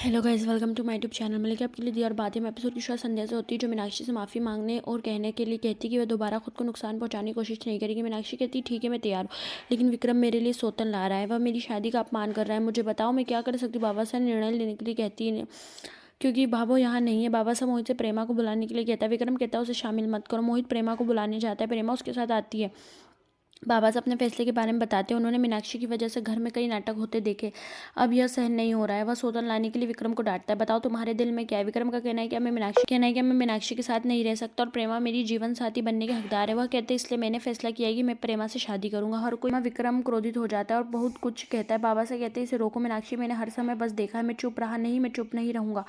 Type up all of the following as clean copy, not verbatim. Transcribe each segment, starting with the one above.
Hello guys, welcome to my YouTube channel. मैं लेके आपके लिए दी और बातें में एपिसोड की शुरुआत संध्या से होती है, जो मीनाक्षी से माफ़ी मांगने और कहने के लिए कहती कि वह दोबारा खुद को नुकसान पहुंचाने की कोशिश नहीं करेगी। मीनाक्षी कहती ठीक है, मैं तैयार हूँ, लेकिन विक्रम मेरे लिए सौतन ला रहा है, वह मेरी शादी का अपमान कर रहा है। मुझे बताओ मैं क्या कर सकती हूँ। बाबा साहब निर्णय लेने के लिए कहती है क्योंकि भाभो यहाँ नहीं है। बाबा साहब मोहित से प्रेमा को बुलाने के लिए कहता है। विक्रम कहता है उसे शामिल मत करो। मोहित प्रेमा को बुलाने जाता है, प्रेमा उसके साथ आती है। बाबा साहब अपने फैसले के बारे में बताते हैं। उन्होंने मीनाक्षी की वजह से घर में कई नाटक होते देखे, अब यह सहन नहीं हो रहा है। वह सौतन लाने के लिए विक्रम को डांटता है। बताओ तुम्हारे दिल में क्या है। विक्रम का कहना है कि मैं मीनाक्षी के साथ नहीं रह सकता और प्रेमा मेरी जीवन साथी बनने के हकदार है। वह कहते हैं इसलिए मैंने फैसला किया है कि मैं प्रेमा से शादी करूंगा। हर कोई विक्रम क्रोधित हो जाता है और बहुत कुछ कहता है। बाबा साहब कहते हैं इसे रोको मीनाक्षी, मैंने हर समय बस देखा है, मैं चुप रहा नहीं, मैं चुप नहीं रहूंगा।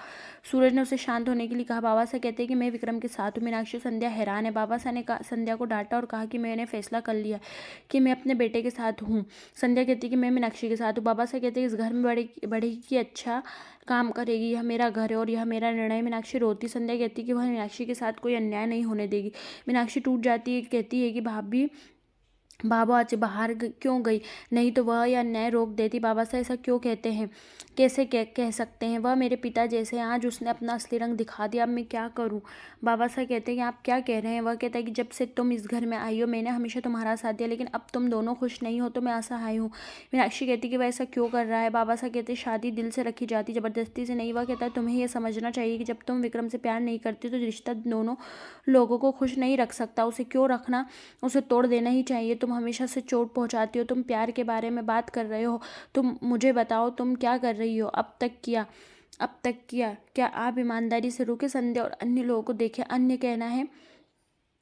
सूरज ने उसे शांत होने के लिए कहा। बाबा साहब कहते हैं कि मैं विक्रम के साथ हूँ। मीनाक्षी संध्या हैरान है। बाबा साहब ने संध्या को डांटा और कहा कि मैंने फैसला कर लिया कि मैं अपने बेटे के साथ हूँ। संध्या कहती है कि मैं मीनाक्षी के साथ हूँ। बाबा साहब कहते हैं इस घर में बढ़ेगी कि अच्छा काम करेगी, यह मेरा घर है और यह मेरा निर्णय। मीनाक्षी रोती। संध्या कहती है कि वह मीनाक्षी के साथ कोई अन्याय नहीं होने देगी। मीनाक्षी टूट जाती है, कहती है कि भाभी बाबा आज बाहर क्यों गई, नहीं तो वह यह अन्याय रोक देती। बाबा साहब ऐसा क्यों कहते हैं, कैसे कह सकते हैं, वह मेरे पिता जैसे हैं। आज उसने अपना असली रंग दिखा दिया, अब मैं क्या करूं। बाबा साहब कहते हैं कि आप क्या कह रहे हैं। वह कहता है कि जब से तुम इस घर में आई हो मैंने हमेशा तुम्हारा साथ दिया, लेकिन अब तुम दोनों खुश नहीं हो तो मैं असहाय हूँ। मीनाक्षी कहती है कि वह ऐसा क्यों कर रहा है। बाबा साहब कहते हैं शादी दिल से रखी जाती, जबरदस्ती से नहीं। वह कहता है तुम्हें यह समझना चाहिए कि जब तुम विक्रम से प्यार नहीं करती तो रिश्ता दोनों लोगों को खुश नहीं रख सकता। उसे क्यों रखना, उसे तोड़ देना ही चाहिए। तुम हमेशा से चोट पहुंचाती हो। तुम प्यार के बारे में बात कर रहे हो, तुम मुझे बताओ तुम क्या कर रही हो, अब तक किया क्या आप ईमानदारी से रुके। संध्या और अन्य लोगों को देखे, अन्य कहना है,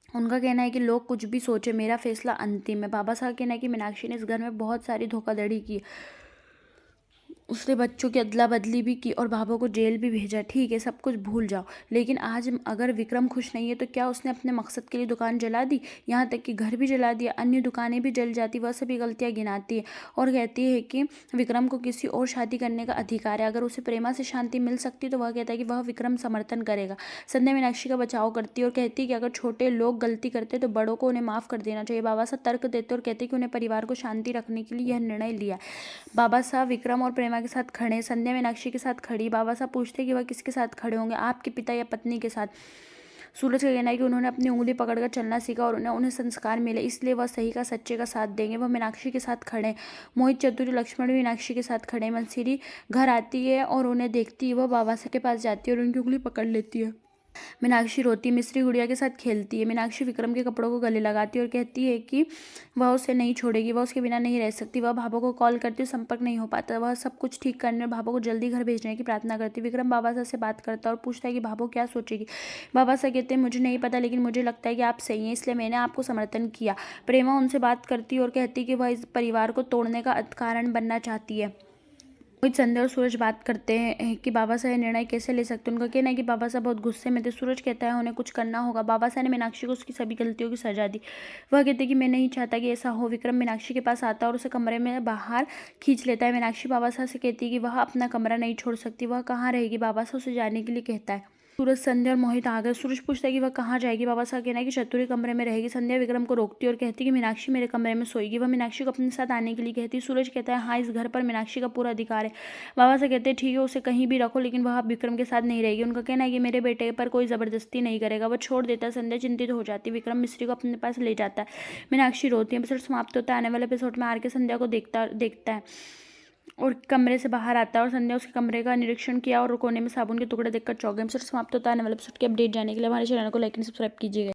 उनका कहना है कि लोग कुछ भी सोचे, मेरा फैसला अंतिम है। बाबा साहब कहना है कि मीनाक्षी ने इस घर में बहुत सारी धोखाधड़ी की, उसने बच्चों की अदला बदली भी की और बाबा को जेल भी भेजा। ठीक है, सब कुछ भूल जाओ, लेकिन आज अगर विक्रम खुश नहीं है तो क्या उसने अपने मकसद के लिए दुकान जला दी, यहाँ तक कि घर भी जला दिया, अन्य दुकानें भी जल जाती। वह सभी गलतियाँ गिनाती है और कहती है कि विक्रम को किसी और शादी करने का अधिकार है। अगर उसे प्रेमा से शांति मिल सकती तो वह कहता है कि वह विक्रम समर्थन करेगा। संध्या मीनाक्षी का बचाव करती है और कहती है कि अगर छोटे लोग गलती करते तो बड़ों को उन्हें माफ़ कर देना चाहिए। बाबा साहब तर्क देते और कहते हैं कि उन्हें परिवार को शांति रखने के लिए यह निर्णय लिया। बाबा साहब विक्रम और प्रेमा के साथ खड़े, संध्या मीनाक्षी के साथ खड़ी। बाबा साहब पूछते कि वह किसके साथ खड़े होंगे, आपके पिता या पत्नी के साथ। सूरज का कहना है कि उन्होंने अपनी उंगली पकड़कर चलना सीखा और उन्हें संस्कार मिले, इसलिए वह सही का सच्चे का साथ देंगे। वह मीनाक्षी के साथ खड़े। मोहित चतुर लक्ष्मण भी मीनाक्षी के साथ खड़े। मंसिरी घर आती है और उन्हें देखती है, वह बाबा साहब के पास जाती है और उनकी उंगली पकड़ लेती है। मीनाक्षी रोती, मिस्री गुड़िया के साथ खेलती है। मीनाक्षी विक्रम के कपड़ों को गले लगाती है और कहती है कि वह उसे नहीं छोड़ेगी, वह उसके बिना नहीं रह सकती। वह भाभो को कॉल करती है, संपर्क नहीं हो पाता। वह सब कुछ ठीक करने और भाभो को जल्दी घर भेजने की प्रार्थना करती है। विक्रम बाबा साहब से बात करता है और पूछता है कि भाभो क्या सोचेगी। बाबा साहब कहते हैं मुझे नहीं पता, लेकिन मुझे लगता है कि आप सही हैं, इसलिए मैंने आपको समर्थन किया। प्रेमा उनसे बात करती है और कहती है कि वह इस परिवार को तोड़ने का कारण बनना चाहती है। मोहित, संध्या और सूरज बात करते हैं कि बाबा साहब निर्णय कैसे ले सकते हैं। उनका कहना है कि बाबा साहब बहुत गुस्से में थे। सूरज कहता है उन्हें कुछ करना होगा। बाबा साहब ने मीनाक्षी को उसकी सभी गलतियों की सजा दी। वह कहते हैं कि मैं नहीं चाहता कि ऐसा हो। विक्रम मीनाक्षी के पास आता है और उसे कमरे में बाहर खींच लेता है। मीनाक्षी बाबा साहब से कहती है कि वह अपना कमरा नहीं छोड़ सकती, वह कहाँ रहेगी। बाबा साहब उसे जाने के लिए कहता है। सूरज, संध्या और मोहित आ गए। सूरज पूछता है कि वह कहाँ जाएगी। बाबा साहब कहना है कि चतुरी कमरे में रहेगी। संध्या विक्रम को रोकती है और कहती है कि मीनाक्षी मेरे कमरे में सोएगी। वह मीनाक्षी को अपने साथ आने के लिए कहती है। सूरज कहता है हाँ, इस घर पर मीनाक्षी का पूरा अधिकार है। बाबा साहब कहते हैं ठीक है, उसे कहीं भी रखो, लेकिन वह अब विक्रम के साथ नहीं रहेगी। उनका कहना है कि मेरे बेटे पर कोई जबरदस्ती नहीं करेगा। वह छोड़ देता है। संध्या चिंतित हो जाती है। विक्रम मिस्त्री को अपने पास ले जाता है। मीनाक्षी रोती है। एपिसोड समाप्त होता है। आने वाले एपिसोड में आर के संध्या को देखता है और कमरे से बाहर आता है और संध्या उसके कमरे का निरीक्षण किया और कोने में साबुन के टुकड़े देखकर चौंक गए। एपिसोड समाप्त होता है। आने वाले एपिसोड की अपडेट जानने के लिए हमारे चैनल को लाइक एंड सब्सक्राइब कीजिएगा।